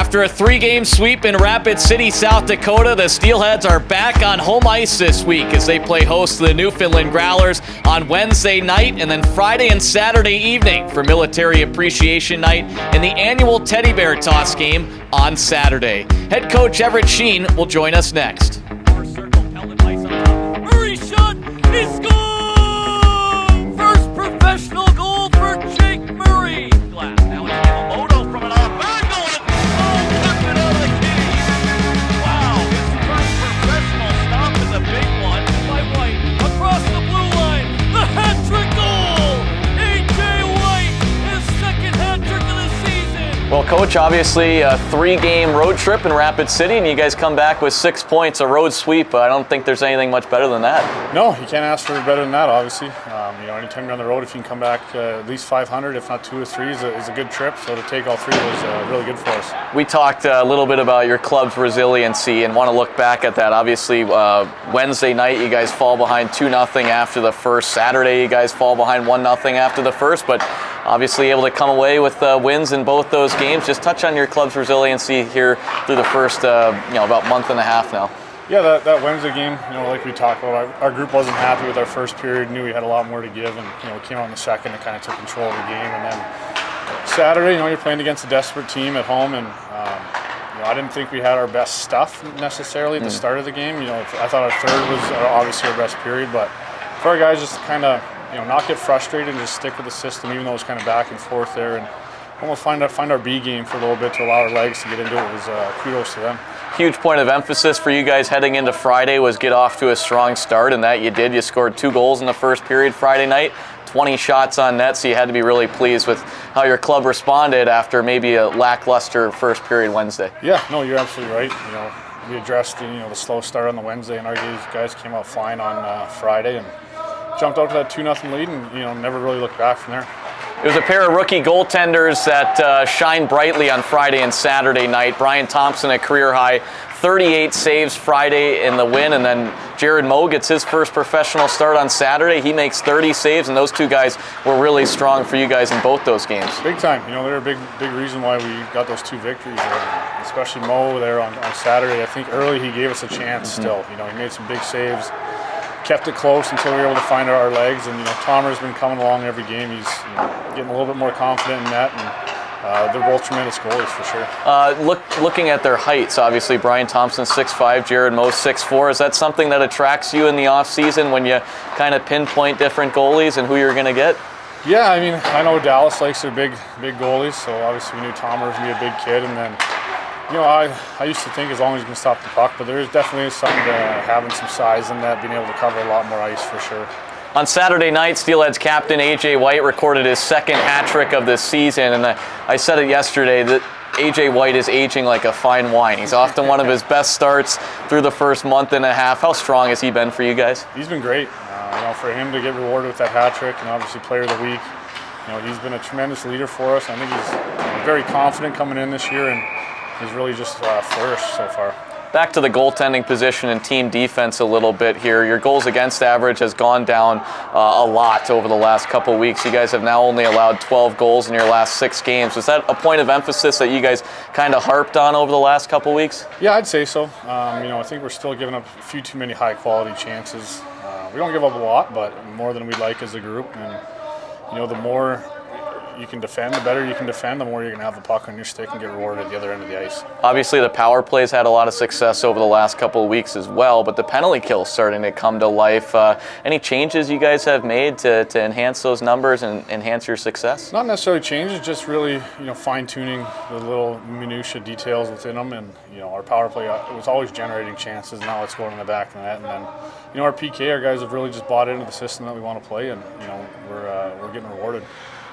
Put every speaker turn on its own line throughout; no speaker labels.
After a 3-game sweep in Rapid City, South Dakota, the Steelheads are back on home ice this week as they play host to the Newfoundland Growlers on Wednesday night and then Friday and Saturday evening for Military Appreciation Night and the annual Teddy Bear Toss game on Saturday. Head coach Everett Sheen will join us next.
Murray shot is gone! First professional goal for Jake Murray. Now it's Yamamoto from an off angle and took it out of the cage. Wow, his first professional stop is a big one by White across the blue line. The hat trick goal! A.J. White, his second hat trick of the season.
Well, Coach, obviously a 3-game road trip in Rapid City, and you guys come back with 6 points, a road sweep. I don't think there's anything much better than that.
No, you can't ask for better than that, obviously. Anytime you're on the road, if you can come back at least 500, if not 2 or 3, is a good trip. So to take all 3 was really good for us.
We talked a little bit about your club's resiliency and want to look back at that. Obviously, Wednesday night, you guys fall behind 2-0 after the first. Saturday, you guys fall behind 1-0 after the first, but obviously able to come away with wins in both those games. Just touch on your club's resiliency here through the first, about month and a half now.
Yeah, that Wednesday game, like we talked about, our group wasn't happy with our first period, knew we had a lot more to give, and we came out in the second and kind of took control of the game. And then Saturday, you're playing against a desperate team at home, and I didn't think we had our best stuff necessarily at the start of the game. I thought our third was obviously our best period, but for our guys just to kind of not get frustrated and just stick with the system, even though it was kind of back and forth there, and almost find our B game for a little bit to allow our legs to get into it was kudos to them.
Huge point of emphasis for you guys heading into Friday was get off to a strong start, and that you did. You scored 2 goals in the first period Friday night, 20 shots on net, so you had to be really pleased with how your club responded after maybe a lackluster first period Wednesday.
Yeah, no, you're absolutely right. We addressed the slow start on the Wednesday, and our guys came out flying on Friday and jumped out to that 2-0 lead, and never really looked back from there.
It was a pair of rookie goaltenders that shined brightly on Friday and Saturday night. Brian Thompson, a career high 38 saves Friday in the win, and then Jared Moe gets his first professional start on Saturday. He makes 30 saves, and those 2 guys were really strong for you guys in both those games.
Big time. They're a big reason why we got those 2 victories, especially Moe there on Saturday. I think early he gave us a chance still. He made some big saves. Kept it close until we were able to find our legs, and Tomer's been coming along every game. He's getting a little bit more confident in net, and they're both tremendous goalies for sure.
Looking at their heights, obviously Brian Thompson 6'5", Jared Moe 6'4". Is that something that attracts you in the off season when you kind of pinpoint different goalies and who you're going to get?
Yeah, I know Dallas likes their big goalies, so obviously we knew Tomer was going to be a big kid, and then I used to think as long as you can stop the puck, but there is definitely something to having some size in that, being able to cover a lot more ice for sure.
On Saturday night, Steelheads captain A.J. White recorded his second hat trick of this season, and I said it yesterday that A.J. White is aging like a fine wine. He's often one of his best starts through the first month and a half. How strong has he been for you guys?
He's been great. For him to get rewarded with that hat trick and obviously player of the week, he's been a tremendous leader for us. I think he's very confident coming in this year, and he's really just flourished so far.
Back to the goaltending position and team defense a little bit here. Your goals against average has gone down a lot over the last couple of weeks. You guys have now only allowed 12 goals in your last 6 games. Was that a point of emphasis that you guys kind of harped on over the last couple of weeks?
Yeah, I'd say so. I think we're still giving up a few too many high-quality chances. We don't give up a lot, but more than we'd like as a group. And, the more you can defend, the better you can defend, the more you're going to have the puck on your stick and get rewarded at the other end of the ice.
Obviously, the power plays had a lot of success over the last couple of weeks as well, but the penalty kill's starting to come to life. Any changes you guys have made to enhance those numbers and enhance your success?
Not necessarily changes, just really fine-tuning the little minutia details within them. And our power play was always generating chances. Now it's going in the back of the net, and then our PK, our guys have really just bought into the system that we want to play, and we're getting rewarded.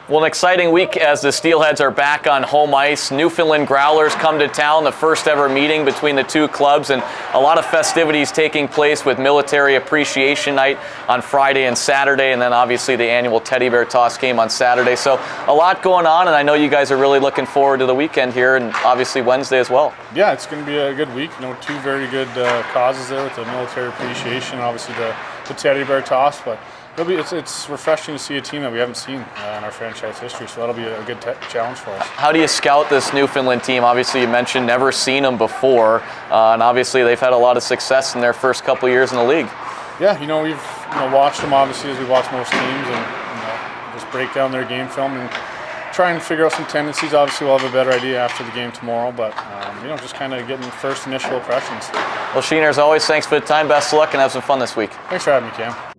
Well, an exciting week as the Steelheads are back on home ice. Newfoundland Growlers come to town, the first ever meeting between the 2 clubs, and a lot of festivities taking place with Military Appreciation Night on Friday and Saturday, and then obviously the annual Teddy Bear Toss game on Saturday. So a lot going on, and I know you guys are really looking forward to the weekend here, and obviously Wednesday as well.
Yeah, it's going to be a good week. 2 very good causes there with the Military Appreciation, obviously the Teddy Bear Toss, but It's refreshing to see a team that we haven't seen in our franchise history, so that'll be a good challenge for us.
How do you scout this Newfoundland team? Obviously, you mentioned never seen them before, and obviously they've had a lot of success in their first couple years in the league.
Yeah, we've watched them obviously as we watch most teams, and just break down their game film and try and figure out some tendencies. Obviously, we'll have a better idea after the game tomorrow, but just kind of getting first initial impressions.
Well, Sheen, as always, thanks for the time. Best of luck and have some fun this week.
Thanks for having me, Cam.